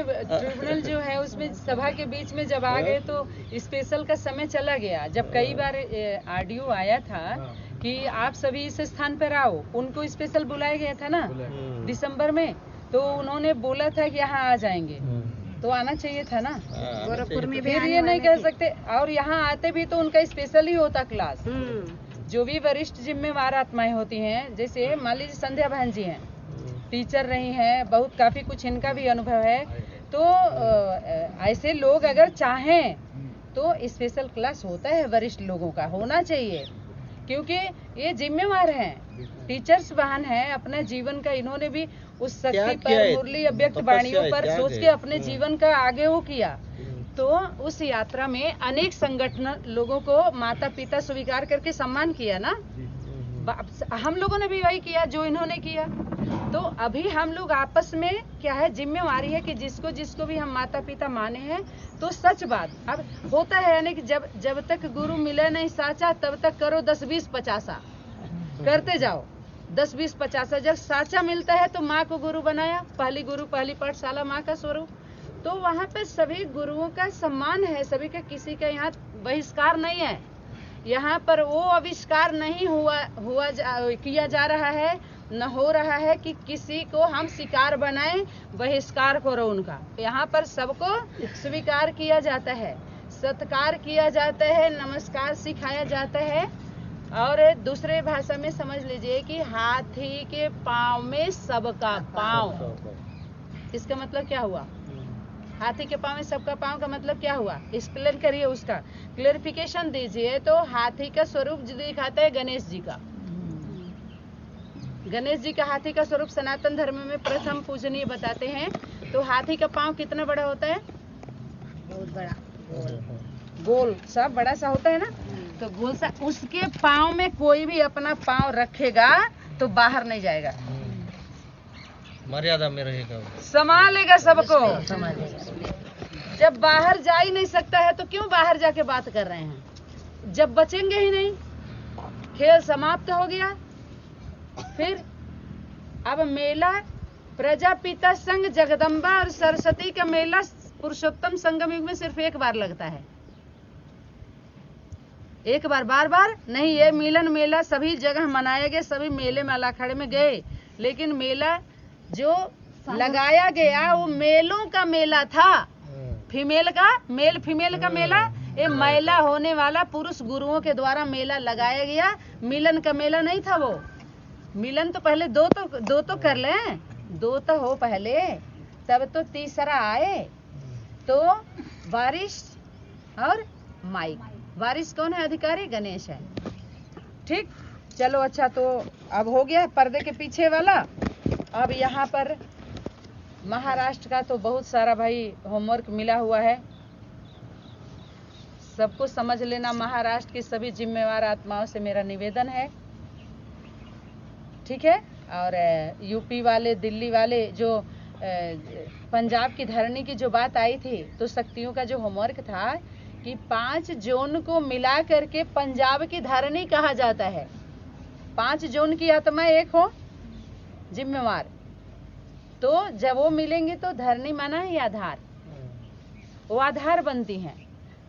Tribunal जो है उसमें सभा के बीच में जब आ गए तो स्पेशल का समय चला गया। जब कई बार ऑडियो आया था कि आप सभी इस स्थान पर आओ, उनको स्पेशल बुलाया गया था ना दिसंबर में, तो उन्होंने बोला था कि यहाँ आ जाएंगे, तो आना चाहिए था ना। गोरखपुर में भी ये नहीं कह सकते, और यहाँ आते भी तो उनका स्पेशल ही होता क्लास। जो भी वरिष्ठ जिम्मेवार आत्माएं होती हैं, जैसे मान लीजिए संध्या बहन जी हैं, टीचर रही हैं, बहुत काफी कुछ इनका भी अनुभव है, तो ऐसे लोग अगर चाहें तो स्पेशल क्लास होता है, वरिष्ठ लोगों का होना चाहिए, क्योंकि ये जिम्मेवार हैं, टीचर्स बहन हैं, अपने जीवन का इन्होंने भी उस शक्ति पर, मुरली अव्यक्त वाणियों पर सोच के अपने जीवन का आगे वो किया। तो उस यात्रा में अनेक संगठन लोगों को माता पिता स्वीकार करके सम्मान किया ना, हम लोगों ने भी वही किया जो इन्होंने किया। तो अभी हम लोग आपस में क्या है, जिम्मेवारी है कि जिसको जिसको भी हम माता पिता माने हैं, तो सच बात अब होता है, यानी कि जब तक गुरु मिले नहीं साचा, तब तक करो 10-20-50 करते जाओ, 10-20-50। जब साचा मिलता है तो माँ को गुरु बनाया, पहली गुरु पहली पाठशाला माँ का स्वरूप, तो वहाँ पे सभी गुरुओं का सम्मान है, सभी का, किसी का यहाँ बहिष्कार नहीं है। यहाँ पर वो आविष्कार नहीं किया जा रहा है, न हो रहा है कि किसी को हम शिकार बनाएं, बहिष्कार करो उनका। यहाँ पर सबको स्वीकार किया जाता है, सत्कार किया जाता है, नमस्कार सिखाया जाता है। और दूसरे भाषा में समझ लीजिए कि हाथी के पाँव में सबका पाँव। इसका मतलब क्या हुआ? हाथी के पाँव में सबका पाँव का मतलब क्या हुआ? एक्सप्लेन करिए, उसका क्लेरिफिकेशन दीजिए। तो हाथी का स्वरूप दिखाता है गणेश जी का। गणेश जी का हाथी का स्वरूप सनातन धर्म में प्रथम पूजनीय बताते हैं। तो हाथी का पाँव कितना बड़ा होता है? बहुत बड़ा, गोल सा बड़ा सा होता है ना। तो गोल सा, उसके पाँव में कोई भी अपना पाँव रखेगा तो बाहर नहीं जाएगा, मर्यादा में रहेगा, संभालेगा सबको। जब बाहर जा ही नहीं सकता है तो क्यों बाहर जाके बात कर रहे हैं? जब बचेंगे ही नहीं, खेल समाप्त हो गया। फिर अब मेला प्रजापिता संग जगदम्बा और सरस्वती का मेला पुरुषोत्तम संगम युग में सिर्फ एक बार लगता है, एक बार, बार बार नहीं। ये मिलन मेला सभी जगह मनाया गया, सभी मेले में अखाड़े में गए, लेकिन मेला जो लगाया गया वो मेलों का मेला था, फीमेल का, मेल फीमेल का मेला। ये महिला होने वाला पुरुष गुरुओं के द्वारा मेला लगाया गया, मिलन का मेला नहीं था वो। मिलन तो पहले दो तो कर लें, दो तो हो पहले, तब तो तीसरा आए। तो वारिस और माइक, वारिस कौन है? अधिकारी गणेश है। ठीक, चलो अच्छा, तो अब हो गया पर्दे के पीछे वाला। अब यहाँ पर महाराष्ट्र का तो बहुत सारा भाई होमवर्क मिला हुआ है, सबको समझ लेना। महाराष्ट्र की सभी जिम्मेवार आत्माओं से मेरा निवेदन है, ठीक है। और यूपी वाले, दिल्ली वाले, जो पंजाब की धरनी की जो बात आई थी, तो शक्तियों का जो होमवर्क था कि 5 जोन को मिला करके पंजाब की धरनी कहा जाता है। 5 जोन की आत्मा एक हो जिम्मेवार, तो जब वो मिलेंगे तो धरनी माना है आधार, वो आधार बनती हैं,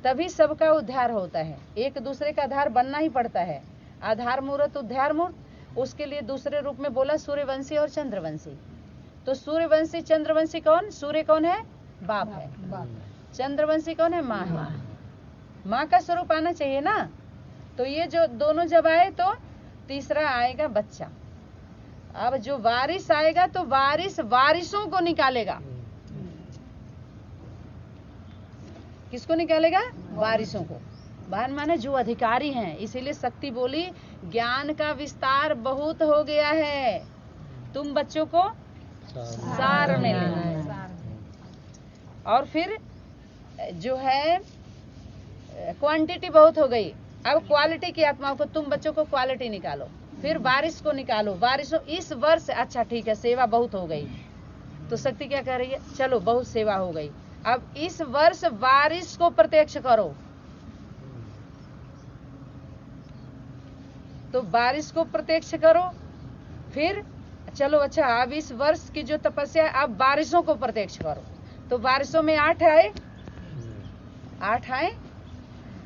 तभी सबका उद्धार होता है। एक दूसरे का आधार बनना ही पड़ता है, आधार मूर्त उद्धार मूर्त। उसके लिए दूसरे रूप में बोला सूर्यवंशी और चंद्रवंशी। तो सूर्यवंशी चंद्रवंशी कौन? सूर्य कौन है? बाप है। चंद्रवंशी कौन है? माँ है। माँ का स्वरूप आना चाहिए ना। तो ये जो दोनों जब आए तो तीसरा आएगा बच्चा। अब जो वारिस आएगा तो वारिस वारिसों को निकालेगा। किसको निकालेगा? वारिसों को। वाहन माने जो अधिकारी हैं। इसीलिए शक्ति बोली ज्ञान का विस्तार बहुत हो गया है, तुम बच्चों को सार में लेना है। और फिर जो है क्वांटिटी बहुत हो गई, अब क्वालिटी की आत्माओं को, तुम बच्चों को क्वालिटी निकालो। फिर बारिश को निकालो, बारिशों इस वर्ष, अच्छा ठीक है सेवा बहुत हो गई, तो शक्ति क्या कह रही है? चलो बहुत सेवा हो गई, अब इस वर्ष बारिश को प्रत्यक्ष करो। तो बारिश को प्रत्यक्ष करो। फिर चलो अच्छा, अब इस वर्ष की जो तपस्या है अब बारिशों को प्रत्यक्ष करो। तो बारिशों में 8 आए, 8 आए,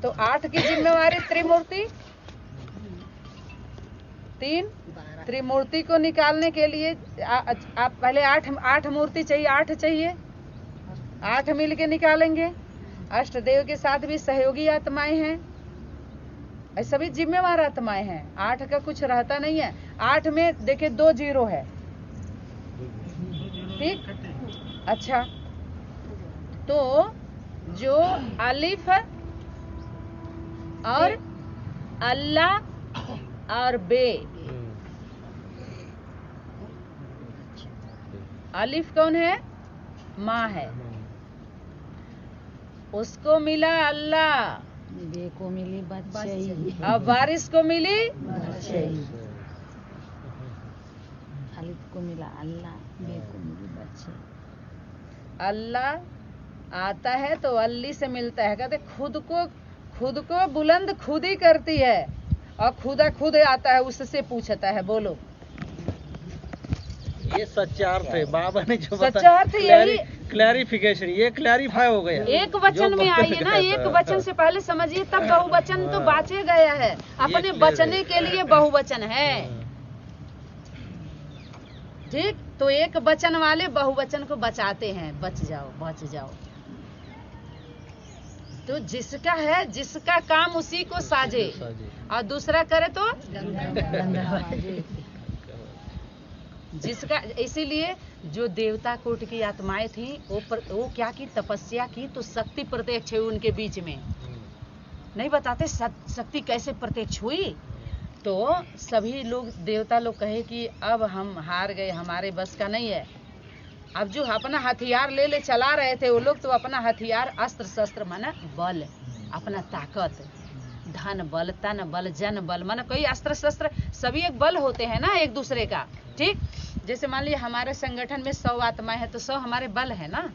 तो 8 की जिम्मेवारी त्रिमूर्ति, 3 त्रिमूर्ति को निकालने के लिए आप पहले 8 मूर्ति चाहिए, 8 चाहिए, 8 मिल के निकालेंगे। अष्टदेव के साथ भी सहयोगी आत्माएं हैं, ऐसा भी जिम्मेवार आत्माएं हैं। 8 का कुछ रहता नहीं है। 8 में देखिए 2 0 है, ठीक। अच्छा, तो जो अलिफ और अल्लाह और बे, अलिफ कौन है? माँ है, उसको मिला अल्लाह, बे को मिली बच्चे, और बारिश को मिली बच्चे, अलिफ को मिला अल्लाह, बे को मिली बच्चे। अल्लाह आता है तो अल्ली से मिलता है। कहते खुद को बुलंद खुद ही करती है, और खुदा खुद आता है, उससे पूछता है। बोलो, ये सच्चा अर्थ है बाबा ने जो सच्चा अर्थ यही, क्लैरिफिकेशन, ये क्लैरिफाई हो गया। एक वचन में आइए ना, एक वचन से पहले समझिए, तब बहुवचन तो बाचे गया है। अपने बचने के लिए बहुवचन है, ठीक। तो एक वचन वाले बहुवचन को बचाते हैं, बच जाओ, बच जाओ। तो जिसका है, जिसका काम उसी को साजे, और दूसरा करे तो जिसका। इसीलिए जो देवता कोट की आत्माएं थी, वो क्या की, तपस्या की, तो शक्ति प्रत्यक्ष हुई उनके बीच में। नहीं बताते शक्ति कैसे प्रत्यक्ष हुई? तो सभी लोग, देवता लोग कहे कि अब हम हार गए, हमारे बस का नहीं है। अब जो अपना हथियार ले चला रहे थे वो लोग, तो अपना हथियार, अस्त्र शस्त्र माना बल, अपना ताकत, धन बल, तन बल, जन बल, माना कोई अस्त्र शस्त्र, सभी एक बल होते हैं ना एक दूसरे का, ठीक। जैसे मान लीजिए हमारे संगठन में 100 आत्माएं हैं, तो 100 हमारे बल है ना।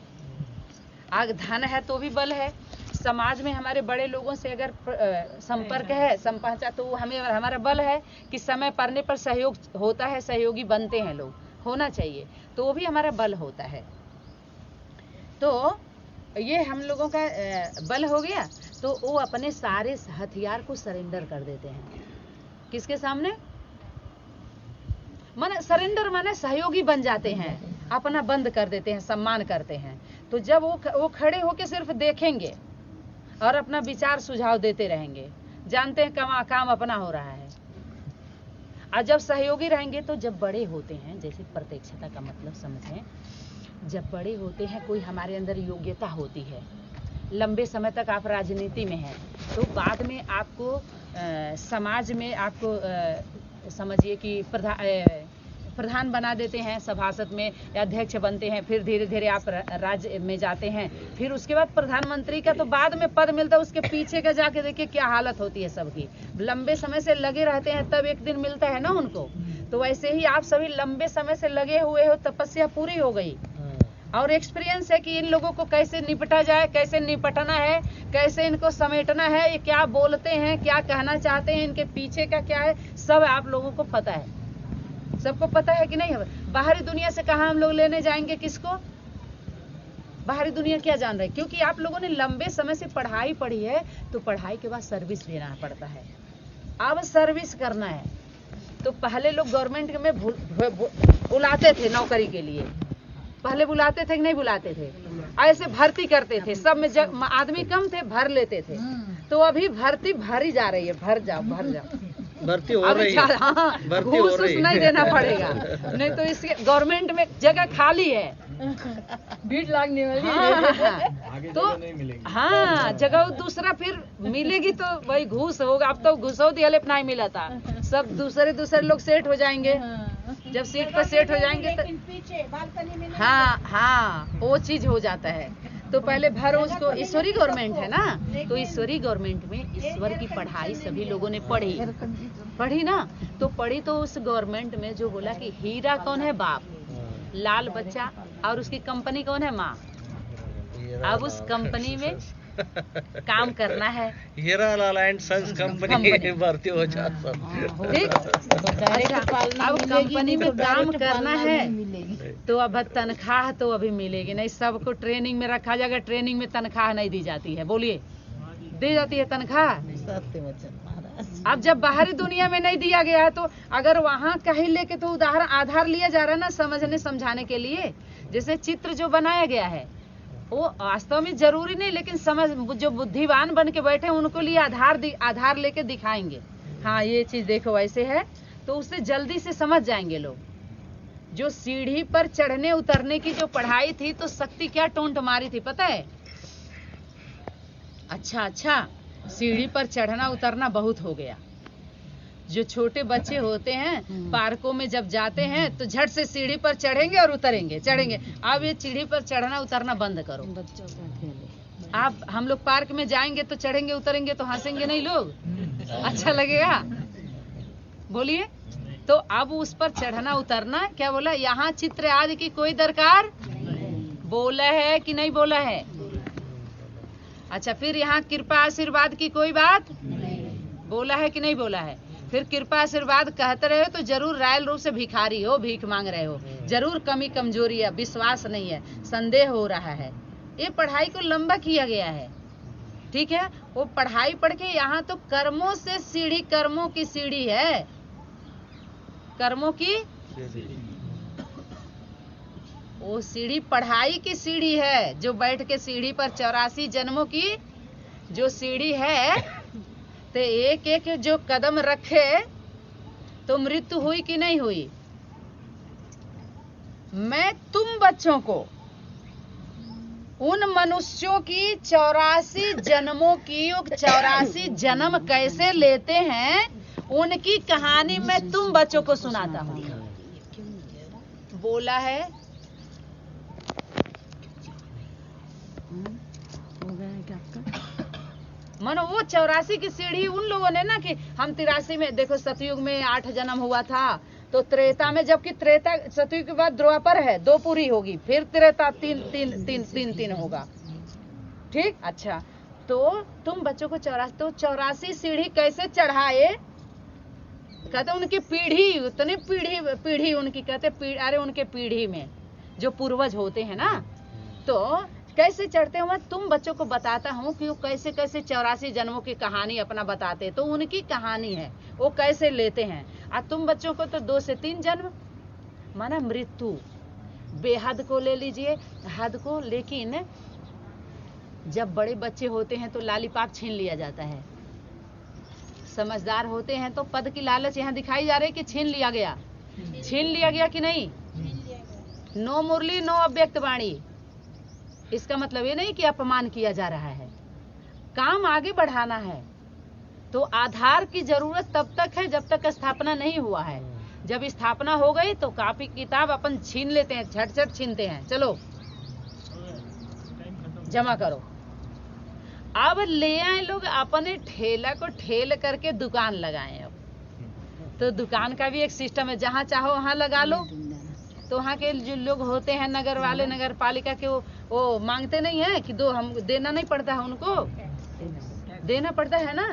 आग धन है तो भी बल है। समाज में हमारे बड़े लोगों से अगर संपर्क है, संपहचा, तो हमें हमारा बल है कि समय पड़ने पर सहयोग होता है, सहयोगी बनते हैं लोग, होना चाहिए, तो वो भी हमारा बल होता है। तो ये हम लोगों का बल हो गया। तो वो अपने सारे हथियार को सरेंडर कर देते हैं, किसके सामने? माने सरेंडर माने सहयोगी बन जाते हैं, अपना बंद कर देते हैं, सम्मान करते हैं। तो जब वो खड़े होके सिर्फ देखेंगे और अपना विचार सुझाव देते रहेंगे, जानते हैं काम अपना हो रहा है। और जब सहयोगी रहेंगे, तो जब बड़े होते हैं, जैसे प्रत्यक्षता का मतलब समझें, जब बड़े होते हैं, कोई हमारे अंदर योग्यता होती है, लंबे समय तक आप राजनीति में हैं, तो बाद में आपको समाज में आपको समझिए कि प्रधान बना देते हैं, सभासद में या अध्यक्ष बनते हैं, फिर धीरे धीरे आप राज्य में जाते हैं, फिर उसके बाद प्रधानमंत्री का तो बाद में पद मिलता है। उसके पीछे का जाके देखिए क्या हालत होती है सबकी, लंबे समय से लगे रहते हैं, तब एक दिन मिलता है ना उनको। तो वैसे ही आप सभी लंबे समय से लगे हुए हो, तपस्या पूरी हो गई, और एक्सपीरियंस है कि इन लोगों को कैसे निपटा जाए, कैसे निपटना है, कैसे इनको समेटना है, ये क्या बोलते हैं, क्या कहना चाहते हैं, इनके पीछे का क्या है, सब आप लोगों को पता है। सबको पता है कि नहीं? बाहरी दुनिया से कहाँ हम लोग लेने जाएंगे किसको? बाहरी दुनिया क्या जान रहे? क्योंकि आप लोगों ने लंबे समय से पढ़ाई पढ़ी है, तो पढ़ाई के बाद सर्विस देना पड़ता है। अब सर्विस करना है, तो पहले लोग गवर्नमेंट में बुलाते थे नौकरी के लिए, पहले बुलाते थे कि नहीं बुलाते थे? ऐसे भर्ती करते थे, सब में आदमी कम थे, भर लेते थे। तो अभी भर्ती भरी जा रही है, भर जाओ भर्ती हो रही है। हाँ, घूस नहीं देना पड़ेगा, नहीं तो इसके गवर्नमेंट में जगह खाली है, भीड़ लगने वाली है। तो हाँ, जगह दूसरा फिर मिलेगी तो वही घूस होगा। अब तो घुसौती हलेप नहीं मिला था, सब दूसरे लोग सेट हो जाएंगे। जब सीट पर सेट हो जाएंगे तो हाँ वो चीज हो जाता है। तो पहले भरो उसको। ईश्वरी गवर्नमेंट है ना, तो ईश्वरी गवर्नमेंट में ईश्वर की पढ़ाई सभी लोगों ने पढ़ी ना। तो पढ़ी तो उस गवर्नमेंट में जो बोला कि हीरा कौन है? बाप, लाल बच्चा, और उसकी कंपनी कौन है? माँ। अब उस कंपनी में काम करना है, Hira Lal and sons company भर्ती हो जाता। ठीक। अच्छा, अब कंपनी में काम करना है तो अब तनख्वाह तो अभी मिलेगी नहीं, सबको ट्रेनिंग में रखा जाएगा, ट्रेनिंग में तनख्वाह नहीं दी जाती है। बोलिए, दी जाती है तनख्वाह? सत्य वचन महाराज। अब जब बाहरी दुनिया में नहीं दिया गया है तो अगर वहां कहीं लेके तो उदाहरण आधार लिया जा रहा है ना, समझने समझाने के लिए। जैसे चित्र जो बनाया गया है वो वास्तव में जरूरी नहीं, लेकिन समझ जो बुद्धिमान बन के बैठे उनको लिए आधार लेके दिखाएंगे, हाँ ये चीज देखो ऐसे है, तो उससे जल्दी से समझ जाएंगे लोग। जो सीढ़ी पर चढ़ने उतरने की जो पढ़ाई थी तो शक्ति क्या टोंट मारी थी पता है? अच्छा, सीढ़ी पर चढ़ना उतरना बहुत हो गया। जो छोटे बच्चे होते हैं पार्कों में जब जाते हैं तो झट से सीढ़ी पर चढ़ेंगे और उतरेंगे, चढ़ेंगे। अब ये सीढ़ी पर चढ़ना उतरना बंद करो। बच्चों का खेल है। आप हम लोग पार्क में जाएंगे तो चढ़ेंगे उतरेंगे तो हंसेंगे नहीं लोग? अच्छा लगेगा? बोलिए। तो अब उस पर चढ़ना उतरना क्या बोला? यहाँ चित्र आदि की कोई दरकार बोला है कि नहीं बोला है? अच्छा, फिर यहाँ कृपा आशीर्वाद की कोई बात बोला है कि नहीं बोला है? फिर कृपा आशीर्वाद कहते रहे हो तो जरूर रायल रूप से भिखारी हो, भीख मांग रहे हो, जरूर कमी कमजोरी है, विश्वास नहीं है, संदेह हो रहा है। ये पढ़ाई को लंबा किया गया है, ठीक है? वो पढ़ाई पढ़ के यहाँ तो कर्मों से सीढ़ी, कर्मों की सीढ़ी है, कर्मों की वो सीढ़ी पढ़ाई की सीढ़ी है। जो बैठ के सीढ़ी पर 84 जन्मों की जो सीढ़ी है, तो एक एक जो कदम रखे तो मृत्यु हुई कि नहीं हुई? मैं तुम बच्चों को उन मनुष्यों की 84 जन्मों की 84 जन्म कैसे लेते हैं उनकी कहानी मैं तुम बच्चों को सुनाता हूँ। बोला है हो गया है क्या आपका? मानो वो 84 की सीढ़ी उन लोगों ने ना कि हम 83 में, देखो सतयुग में 8 जन्म हुआ था, तो त्रेता में, जबकि त्रेता सतयुग के बाद द्वापर है, 2 पूरी होगी, फिर त्रेता 3 होगा, ठीक? अच्छा, तो तुम बच्चों को 84 सीढ़ी कैसे चढ़ाए? कहते उनकी पीढ़ी, उतनी पीढ़ी उनकी, कहते अरे उनके पीढ़ी में जो पूर्वज होते हैं ना, तो कैसे चढ़ते हुए तुम बच्चों को बताता हूँ कि वो कैसे कैसे 84 जन्मों की कहानी अपना बताते, तो उनकी कहानी है वो कैसे लेते हैं। और तुम बच्चों को तो 2 से 3 जन्म, माना मृत्यु बेहद को ले लीजिए, हद को। लेकिन जब बड़े बच्चे होते हैं तो लालीपाप छीन लिया जाता है, समझदार होते हैं तो पद की लालच यहाँ दिखाई जा रही है कि छीन लिया गया कि नहीं? नो मुरली नो अव्यक्त वाणी, इसका मतलब ये नहीं कि अपमान किया जा रहा है, काम आगे बढ़ाना है। तो आधार की जरूरत तब तक है जब तक स्थापना नहीं हुआ है। जब स्थापना हो गई तो कॉपी किताब अपन छीन लेते हैं, झट छीनते हैं, चलो जमा करो। अब ले आए लोग अपने ठेला को ठेल करके दुकान लगाए। अब तो दुकान का भी एक सिस्टम है, जहाँ चाहो वहाँ लगा लो। तो वहाँ के जो लोग होते हैं नगर वाले, नगर पालिका के, वो मांगते नहीं है कि हम देना नहीं पड़ता है, उनको देना पड़ता है ना।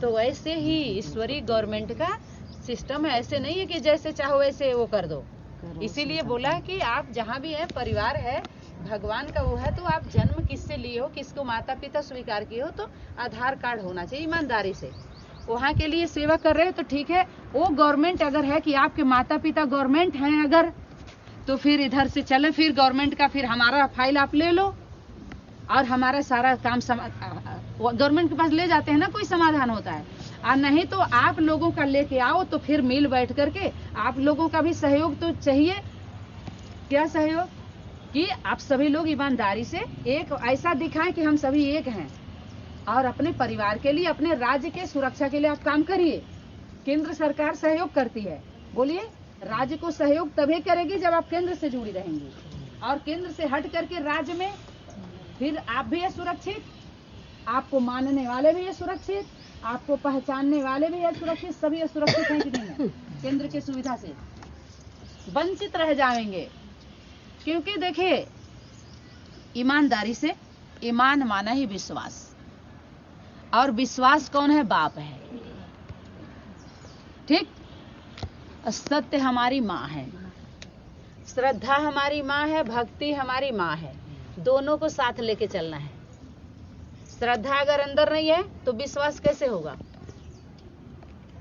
तो ऐसे ही ईश्वरीय गवर्नमेंट का सिस्टम है, ऐसे नहीं है कि जैसे चाहो वैसे वो कर दो। इसीलिए बोला कि आप जहाँ भी हैं, परिवार है, भगवान का वो है, तो आप जन्म किससे लिए हो, किसको माता पिता स्वीकार किए हो, तो आधार कार्ड होना चाहिए ईमानदारी से। वहाँ के लिए सेवा कर रहे हो तो ठीक है। वो गवर्नमेंट अगर है कि आपके माता पिता गवर्नमेंट हैं अगर, तो फिर इधर से चले, फिर गवर्नमेंट का फिर हमारा फाइल आप ले लो और हमारा सारा काम गवर्नमेंट के पास ले जाते हैं ना, कोई समाधान होता है। और नहीं तो आप लोगों का लेके आओ, तो फिर मिल बैठ करके आप लोगों का भी सहयोग तो चाहिए। क्या सहयोग? कि आप सभी लोग ईमानदारी से एक ऐसा दिखाएं कि हम सभी एक हैं, और अपने परिवार के लिए, अपने राज्य के सुरक्षा के लिए आप काम करिए। केंद्र सरकार सहयोग करती है, बोलिए। राज्य को सहयोग तभी करेगी जब आप केंद्र से जुड़ी रहेंगी, और केंद्र से हट करके राज्य में फिर आप भी है सुरक्षित, आपको मानने वाले भी है सुरक्षित, आपको पहचानने वाले भी है सुरक्षित, सभी असुरक्षित हैं कि नहीं है? केंद्र की सुविधा से वंचित रह जाएंगे। क्योंकि देखिए, ईमानदारी से, ईमान माना ही विश्वास, और विश्वास कौन है? बाप है, ठीक? सत्य हमारी माँ है, श्रद्धा हमारी माँ है, भक्ति हमारी माँ है, दोनों को साथ लेके चलना है। श्रद्धा अगर अंदर नहीं है तो विश्वास कैसे होगा?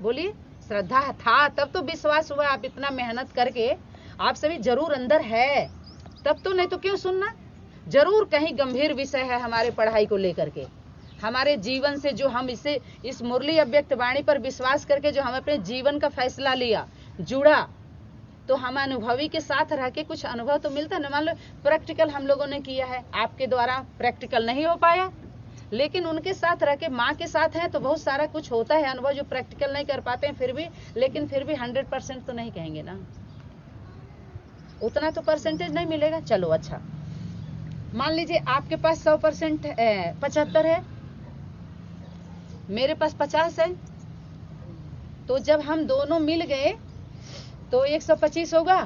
बोलिए, श्रद्धा था तब तो विश्वास हुआ। आप इतना मेहनत करके आप सभी जरूर अंदर है तब तो, नहीं तो क्यों सुनना? जरूर कहीं गंभीर विषय है हमारे पढ़ाई को लेकर के, हमारे जीवन से जो हम इस मुरली अव्यक्त वाणी पर विश्वास करके जो हम अपने जीवन का फैसला लिया, जुड़ा, तो हम अनुभवी के साथ रह के कुछ अनुभव तो मिलता है ना। मान लो प्रैक्टिकल हम लोगों ने किया है, आपके द्वारा प्रैक्टिकल नहीं हो पाया, लेकिन उनके साथ रह के माँ के साथ हैं तो बहुत सारा कुछ होता है अनुभव जो प्रैक्टिकल नहीं कर पाते हैं फिर भी, लेकिन फिर भी 100% तो नहीं कहेंगे ना, उतना तो परसेंटेज नहीं मिलेगा। चलो अच्छा, मान लीजिए आपके पास 100% 75 है, मेरे पास 50 है, तो जब हम दोनों मिल गए तो 125 होगा।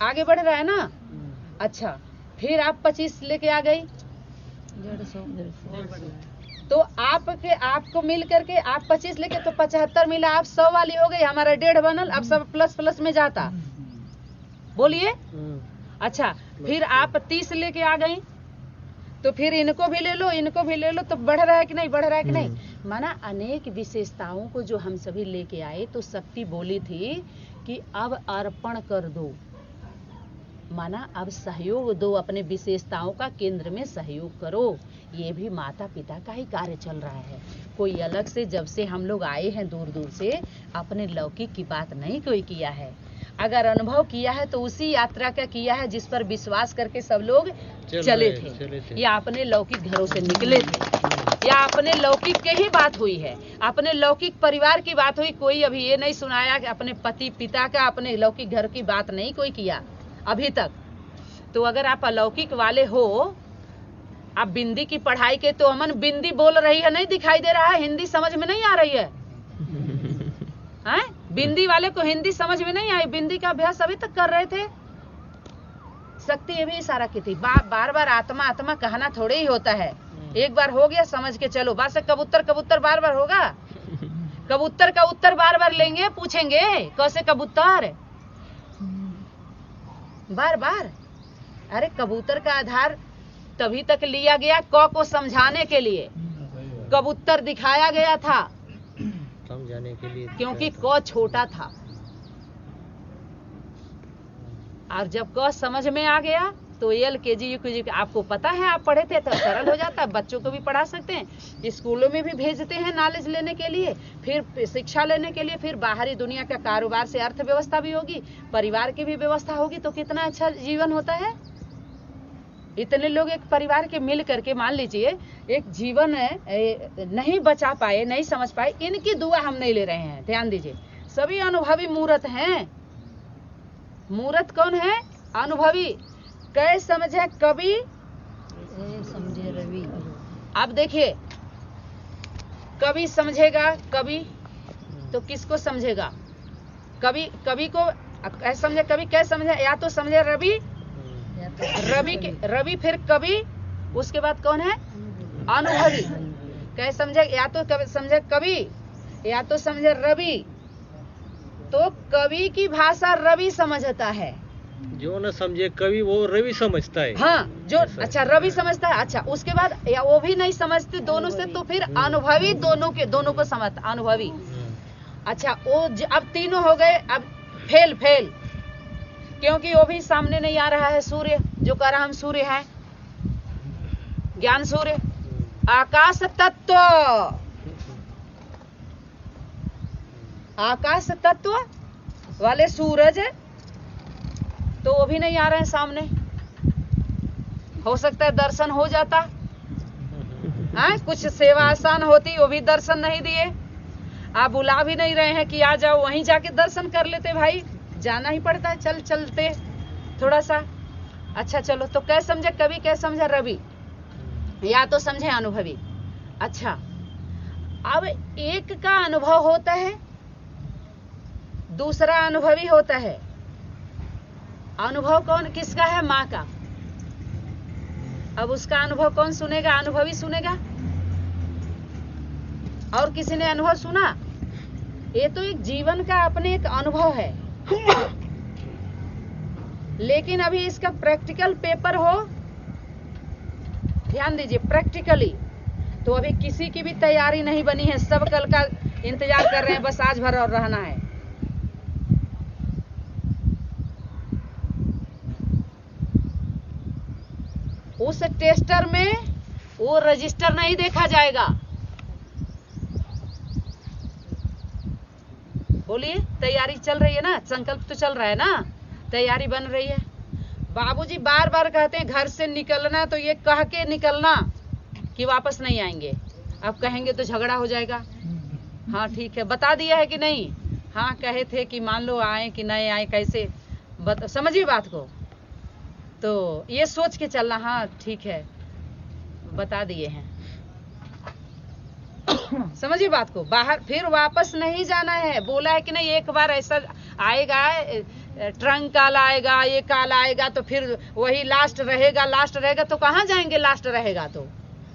आगे बढ़ रहा है ना। अच्छा, फिर आप 25 लेके आ गई, 150 तो आपको मिल करके आप 25 लेके तो 75 मिला, आप 100 वाली हो गई, हमारा 1.5 बनल, अब सब प्लस प्लस में जाता। बोलिए। अच्छा, फिर आप 30 लेके आ गई, तो फिर इनको भी ले लो, इनको भी ले लो, तो बढ़ रहा है कि नहीं, बढ़ रहा है कि नहीं? माना अनेक विशेषताओं को जो हम सभी लेके आए, तो शक्ति बोली थी कि अब अर्पण कर दो, माना अब सहयोग दो, अपने विशेषताओं का केंद्र में सहयोग करो। ये भी माता पिता का ही कार्य चल रहा है। कोई अलग से, जब से हम लोग आए हैं दूर दूर से, अपने लौकिक की बात नहीं कोई किया है। अगर अनुभव किया है तो उसी यात्रा का किया है जिस पर विश्वास करके सब लोग चले थे, या अपने लौकिक घरों से निकले थे, या अपने लौकिक के ही बात हुई है, अपने लौकिक परिवार की बात हुई। कोई अभी ये नहीं सुनाया कि अपने पति पिता का, अपने लौकिक घर की बात नहीं कोई किया अभी तक। तो अगर आप अलौकिक वाले हो, आप बिंदी की पढ़ाई के, तो अमन बिंदी बोल रही है, नहीं दिखाई दे रहा है, हिंदी समझ में नहीं आ रही है, हैं? बिंदी वाले को हिंदी समझ में नहीं आई, बिंदी का अभ्यास अभी तक कर रहे थे। शक्ति ये भी इशारा की थी, बार बार आत्मा आत्मा कहना थोड़े ही होता है, एक बार हो गया समझ के चलो। बात से कबूतर कबूतर बार बार होगा? कबूतर का उत्तर बार बार लेंगे, पूछेंगे कैसे कबूतर बार बार? अरे कबूतर का आधार तभी तक लिया गया क को समझाने के लिए, कबूतर दिखाया गया था समझाने के लिए, क्योंकि क छोटा था। और जब क समझ में आ गया तो LKG UKG, आपको पता है, आप पढ़े थे तो सरल हो जाता है। बच्चों को भी पढ़ा सकते हैं, स्कूलों में भी भेजते हैं नॉलेज लेने के लिए, फिर शिक्षा लेने के लिए, फिर बाहरी दुनिया का कारोबार से अर्थव्यवस्था भी होगी, परिवार की भी व्यवस्था होगी, तो कितना अच्छा जीवन होता है। इतने लोग एक परिवार के मिल करके, मान लीजिए एक जीवन नहीं बचा पाए, नहीं समझ पाए, इनकी दुआ हम नहीं ले रहे हैं, ध्यान दीजिए। सभी अनुभवी मूर्त हैं। मूर्त कौन है? अनुभवी। कै समझे कवि, समझे रवि। अब देखिए, कवि समझेगा, कवि तो किसको समझेगा? कवि को कैसे समझे? कवि कैसे समझे? या तो समझे रवि, रवि फिर कवि, उसके बाद कौन है? अनुभवी। कैसे समझे? या तो समझे कवि, या तो समझे रवि। तो कवि की भाषा रवि समझता है, जो न समझे कवि वो रवि समझता है। हाँ, जो अच्छा रवि समझता है। अच्छा, उसके बाद या वो भी नहीं समझते दोनों से, तो फिर अनुभवी दोनों को समझता, अनुभवी। अच्छा, वो अब तीनों हो गए, अब फेल, क्योंकि वो भी सामने नहीं आ रहा है। सूर्य जो कह रहा हम सूर्य हैं, ज्ञान सूर्य, आकाश तत्व, आकाश तत्व वाले सूरज, तो वो भी नहीं आ रहे हैं सामने। हो सकता है दर्शन हो जाता, कुछ सेवा आसान होती, वो भी दर्शन नहीं दिए। आप बुला भी नहीं रहे हैं कि आ जाओ, वहीं जाके दर्शन कर लेते। भाई जाना ही पड़ता है, चलते थोड़ा सा। अच्छा चलो, तो कैसे समझे कवि, कैसे समझे रवि, या तो समझे अनुभवी। अच्छा, अब एक का अनुभव होता है, दूसरा अनुभवी होता है। अनुभव कौन किसका है? माँ का। अब उसका अनुभव कौन सुनेगा? अनुभवी सुनेगा। और किसी ने अनुभव सुना? ये तो एक जीवन का अपने एक अनुभव है। लेकिन अभी इसका प्रैक्टिकल पेपर हो, ध्यान दीजिए, प्रैक्टिकली तो अभी किसी की भी तैयारी नहीं बनी है, सब कल का इंतजार कर रहे हैं, बस आज भर और रहना है। उस टेस्टर में वो रजिस्टर नहीं देखा जाएगा। बोलिए, तैयारी चल रही है ना, संकल्प तो चल रहा है ना, तैयारी बन रही है। बाबूजी बार बार कहते हैं घर से निकलना, तो ये कह के निकलना कि वापस नहीं आएंगे। अब कहेंगे तो झगड़ा हो जाएगा। हाँ ठीक है, बता दिया है कि नहीं? हाँ कहे थे कि मान लो आए कि नहीं आए, कैसे समझिए बात को, तो ये सोच के चलना। हाँ ठीक है, बता दिए हैं, समझिए बात को। बाहर फिर वापस नहीं जाना है, बोला है कि नहीं, एक बार ऐसा आएगा, ट्रंक काल आएगा, ये काल आएगा, तो फिर वही लास्ट रहेगा। लास्ट रहेगा तो कहाँ जाएंगे? लास्ट रहेगा तो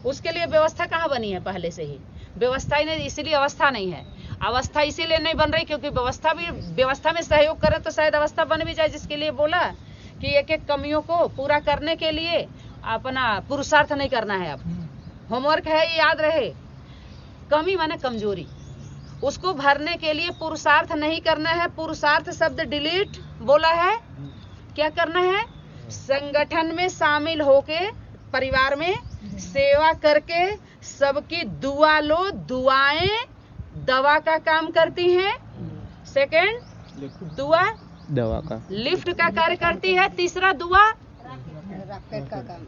उसके लिए व्यवस्था कहाँ बनी है? पहले से ही व्यवस्था ही नहीं, इसीलिए अवस्था नहीं है। अवस्था इसीलिए नहीं बन रही क्योंकि व्यवस्था में सहयोग करे तो शायद अवस्था बन भी जाए, जिसके लिए बोला कि एक एक कमियों को पूरा करने के लिए अपना पुरुषार्थ नहीं करना है। अब होमवर्क है, ये याद रहे, कमी माने कमजोरी, उसको भरने के लिए पुरुषार्थ नहीं करना है। पुरुषार्थ शब्द डिलीट बोला है। क्या करना है? संगठन में शामिल होके, परिवार में सेवा करके सबकी दुआ लो। दुआएं दवा का काम करती हैं। सेकंड, दुआ दवा का लिफ्ट का कार्य करती है। तीसरा, दुआ रॉकेट का काम।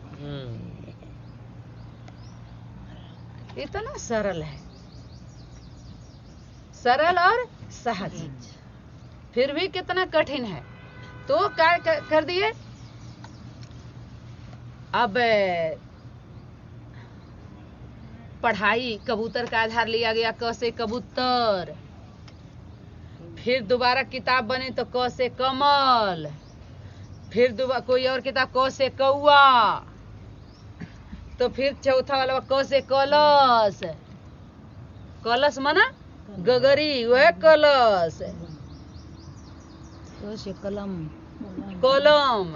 इतना सरल है, सरल और सहज, फिर भी कितना कठिन है। तो क्या कर दिए? अब पढ़ाई कबूतर का आधार लिया गया, क से कबूतर। फिर दोबारा किताब बने तो क से कमल। फिर दोबारा कोई और किताब क से कौआ। तो फिर चौथा वाला क से कलश। कलश माना गगरी, वह कलश। कलम। कलम,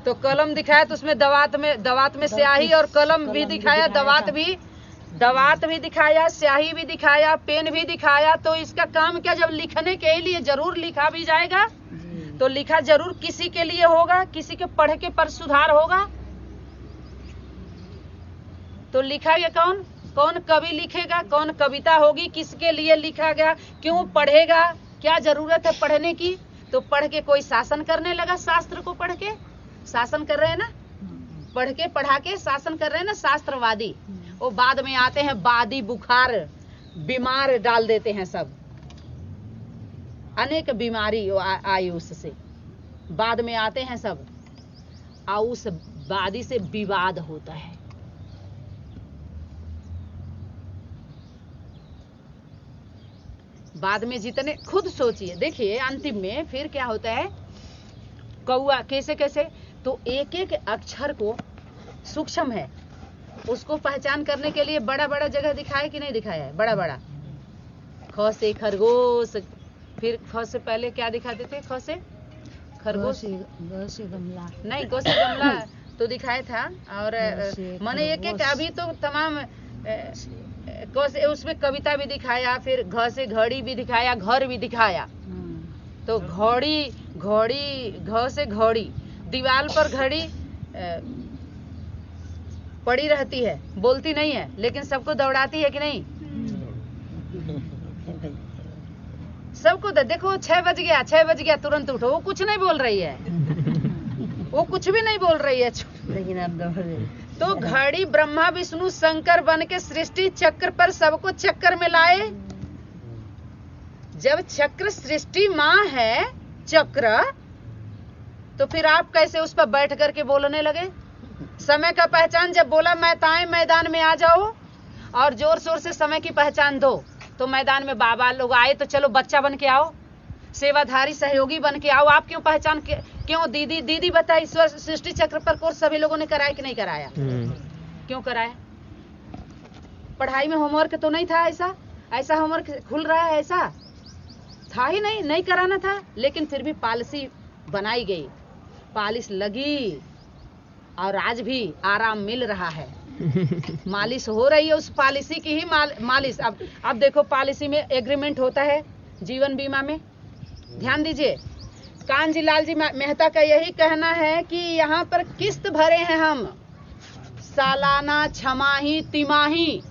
तो कलम दिखाया तो उसमें दवात में स्याही और कलम भी दिखाया, दवात भी दिखाया, स्याही भी दिखाया, पेन भी दिखाया। तो इसका काम क्या? जब लिखने के लिए जरूर लिखा भी जाएगा, तो लिखा जरूर किसी के लिए होगा, किसी के पढ़ के पर सुधार होगा। तो लिखा गया कौन? कौन कवि लिखेगा, कौन कविता होगी, किसके लिए लिखा गया, क्यों पढ़ेगा, क्या जरूरत है पढ़ने की। तो पढ़ के कोई शासन करने लगा, शास्त्र को पढ़ के शासन कर रहे हैं ना, पढ़ के पढ़ा के शासन कर रहे हैं ना शास्त्रवादी। वो बाद में आते हैं बादी, बुखार, बीमार डाल देते हैं सब, अनेक बीमारी आई उससे। बाद में आते हैं सब, और उस वादी से विवाद होता है। बाद में जितने, खुद सोचिए, देखिए अंतिम में फिर क्या होता है। कौआ कैसे कैसे, तो एक एक अक्षर को सूक्ष्म है, उसको पहचान करने के लिए बड़ा बड़ा जगह दिखाया कि नहीं दिखाया है? बड़ा बड़ा। ख से खरगोश, फिर ख से पहले क्या दिखाते थे? ख से खरगोश, ग से गमला। नहीं, ग से गमला तो दिखाया था। और मैंने एक एक अभी तो तमाम क से उसमें कविता भी दिखाया, फिर घ से घड़ी भी दिखाया, घर भी दिखाया। तो घड़ी, घ से घड़ी, दीवार पर घड़ी पड़ी रहती है, बोलती नहीं है, लेकिन सबको दौड़ाती है कि नहीं? सबको देखो 6 बज गया, 6 बज गया, तुरंत उठो। वो कुछ नहीं बोल रही है, वो कुछ भी नहीं बोल रही है, लेकिन आप दौड़। तो घड़ी ब्रह्मा विष्णु शंकर बन के सृष्टि चक्र पर सबको चक्कर में लाए। जब चक्र सृष्टि माँ है, चक्र, तो फिर आप कैसे उस पर बैठ करके बोलने लगे? समय का पहचान जब बोला मैताएं मैदान में आ जाओ, और जोर शोर से समय की पहचान दो, तो मैदान में बाबा लोग आए, तो चलो बच्चा बन के आओ, सेवाधारी सहयोगी बन के आओ। आप क्यों पहचान के, क्यों दीदी बताई, सृष्टि चक्र पर कोर्स सभी लोगों ने कराया कि नहीं कराया? क्यों कराया? पढ़ाई में होमवर्क तो नहीं था ऐसा होमवर्क खुल रहा है, ऐसा था ही नहीं कराना था। लेकिन फिर भी पॉलिसी बनाई गई पॉलिश लगी और आज भी आराम मिल रहा है। मालिश हो रही है, उस पॉलिसी की ही मालिश। अब देखो पॉलिसी में एग्रीमेंट होता है जीवन बीमा में, ध्यान दीजिए। कांजी लाल जी मेहता का यही कहना है कि यहाँ पर किस्त भरे हैं हम, सालाना, छमाही, तिमाही।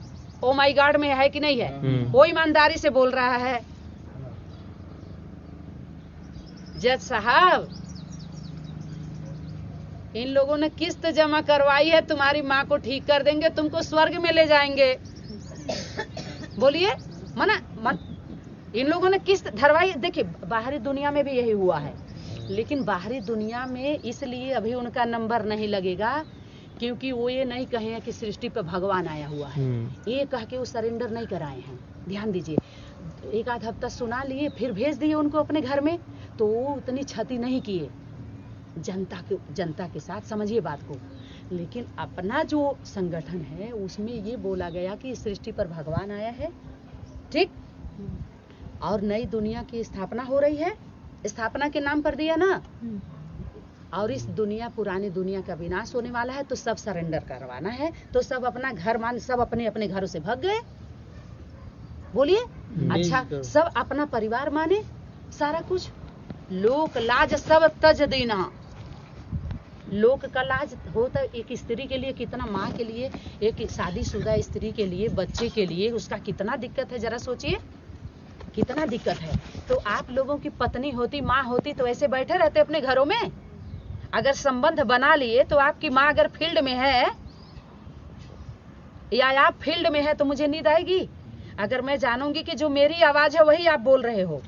ओ माय गॉड में है कि नहीं है? वो ईमानदारी से बोल रहा है। जज साहब, इन लोगों ने किस्त जमा करवाई है, तुम्हारी माँ को ठीक कर देंगे, तुमको स्वर्ग में ले जाएंगे। बोलिए इन लोगों ने किस्त धरवाई। देखिए बाहरी दुनिया में भी यही हुआ है, लेकिन बाहरी दुनिया में इसलिए अभी उनका नंबर नहीं लगेगा क्योंकि वो ये नहीं कहे कि सृष्टि पे भगवान आया हुआ है, ये कह के वो सरेंडर नहीं कराए हैं। ध्यान दीजिए, एक आध हफ्ता सुना लिए, फिर भेज दिए उनको अपने घर में, तो वो उतनी क्षति नहीं किए जनता के साथ, समझिए बात को। लेकिन अपना जो संगठन है उसमें ये बोला गया कि सृष्टि पर भगवान आया है, ठीक, और नई दुनिया की स्थापना हो रही है, स्थापना के नाम पर दिया ना, और इस दुनिया, पुरानी दुनिया का विनाश होने वाला है, तो सब सरेंडर करवाना है। तो सब अपना घर मान, सब अपने अपने घरों से भाग गए। बोलिए, अच्छा, सब अपना परिवार माने, सारा कुछ, लोक लाज सब तज देना। लोक का लाज होता है एक स्त्री के लिए, कितना, माँ के लिए, एक शादीशुदा स्त्री के लिए, बच्चे के लिए उसका कितना दिक्कत है, जरा सोचिए कितना दिक्कत है। तो आप लोगों की पत्नी होती, माँ होती, तो ऐसे बैठे रहते अपने घरों में? अगर संबंध बना लिए तो आपकी माँ अगर फील्ड में है या आप फील्ड में है तो मुझे नींद आएगी? अगर मैं जानूंगी कि जो मेरी आवाज है वही आप बोल रहे हो,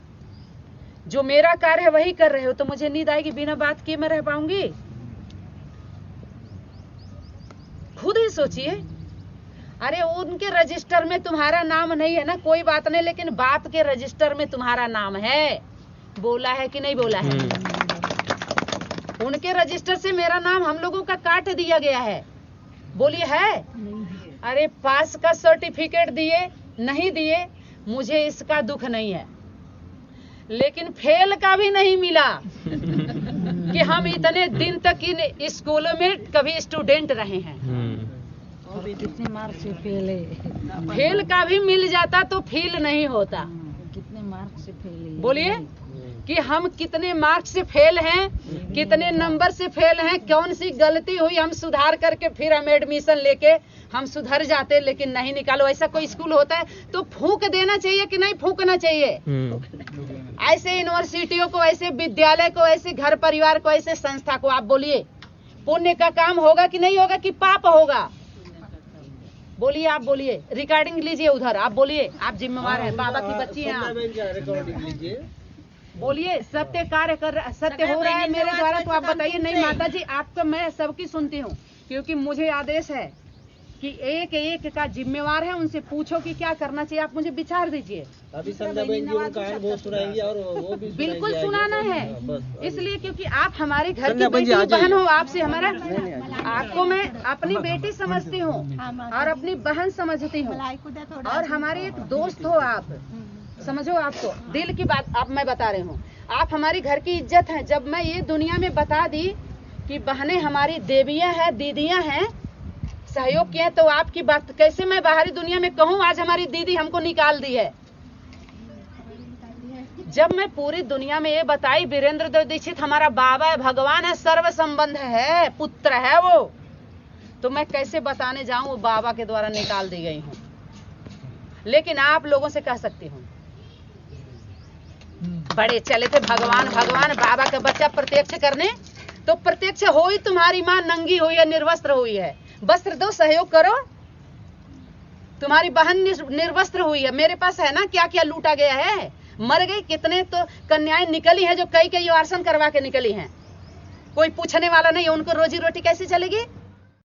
जो मेरा कार्य है वही कर रहे हो, तो मुझे नींद आएगी? बिना बात किए मैं रह पाऊंगी? खुद ही सोचिए। अरे उनके रजिस्टर में तुम्हारा नाम नहीं है ना, कोई बात नहीं, लेकिन बाप के रजिस्टर में तुम्हारा नाम है। बोला है कि नहीं बोला है? उनके रजिस्टर से मेरा नाम हम लोगों का काट दिया गया है। बोलिए है? अरे पास का सर्टिफिकेट दिए, नहीं दिए, मुझे इसका दुख नहीं है, लेकिन फेल का भी नहीं मिला कि हम इतने दिन तक इन स्कूलों में कभी स्टूडेंट रहे हैं। कितने मार्क से फेल है? फेल का भी मिल जाता तो फील नहीं होता। कितने मार्क से फेल है? बोलिए कि हम कितने मार्क्स से फेल हैं, कितने नंबर से फेल हैं, कौन सी गलती हुई, हम सुधार करके फिर हम एडमिशन लेके हम सुधर जाते, लेकिन नहीं निकालो। ऐसा कोई स्कूल होता है तो फूंक देना चाहिए कि नहीं फूंकना चाहिए? ऐसे यूनिवर्सिटियों को, ऐसे विद्यालय को, ऐसे घर परिवार को, ऐसे संस्था को आप बोलिए पुण्य का काम होगा कि नहीं होगा, कि पाप होगा? बोलिए, आप बोलिए, रिकॉर्डिंग लीजिए उधर, आप बोलिए, आप जिम्मेवार हैं, बाबा की बच्ची हैं आप। बोलिए, सत्य कार्य कर, सत्य हो रहा है मेरे द्वारा, तो आप बताइए। नहीं माता जी, आपका मैं सबकी सुनती हूँ, क्योंकि मुझे आदेश है कि एक एक का जिम्मेवार है, उनसे पूछो कि क्या करना चाहिए, आप मुझे विचार दीजिए। अभी संध्या बहन जी उनका अनुभव सुनाएंगे और वो भी बिल्कुल सुनाना है, इसलिए क्योंकि आप हमारे घर की बेटी बहन हो, आपसे हमारा, आपको मैं अपनी बेटी समझती हूँ और अपनी बहन समझती हूँ, और हमारी एक दोस्त हो आप, समझो, आपको दिल की बात आप मैं बता रही हूँ। आप हमारी घर की इज्जत हैं। जब मैं ये दुनिया में बता दी कि बहनें हमारी देवियां हैं, दीदियां हैं, सहयोग किए, तो आपकी बात कैसे मैं बाहरी दुनिया में कहूँ आज हमारी दीदी हमको निकाल दी है? जब मैं पूरी दुनिया में ये बताई वीरेंद्र दीक्षित हमारा बाबा है, भगवान है, सर्व संबंध है, पुत्र है वो, तो मैं कैसे बताने जाऊं वो बाबा के द्वारा निकाल दी गई हूँ? लेकिन आप लोगों से कह सकती हूँ, बड़े चले थे भगवान भगवान, बाबा का बच्चा प्रत्यक्ष करने, तो प्रत्यक्ष हो ही, तुम्हारी माँ नंगी हुई है, निर्वस्त्र हुई है, वस्त्र दो, सहयोग करो। तुम्हारी बहन निर्वस्त्र हुई है, मेरे पास है ना क्या क्या लूटा गया है, मर गई, कितने तो कन्याएं निकली हैं जो कई वार्षण करवा के निकली हैं, कोई पूछने वाला नहीं है, उनको रोजी रोटी कैसे चलेगी?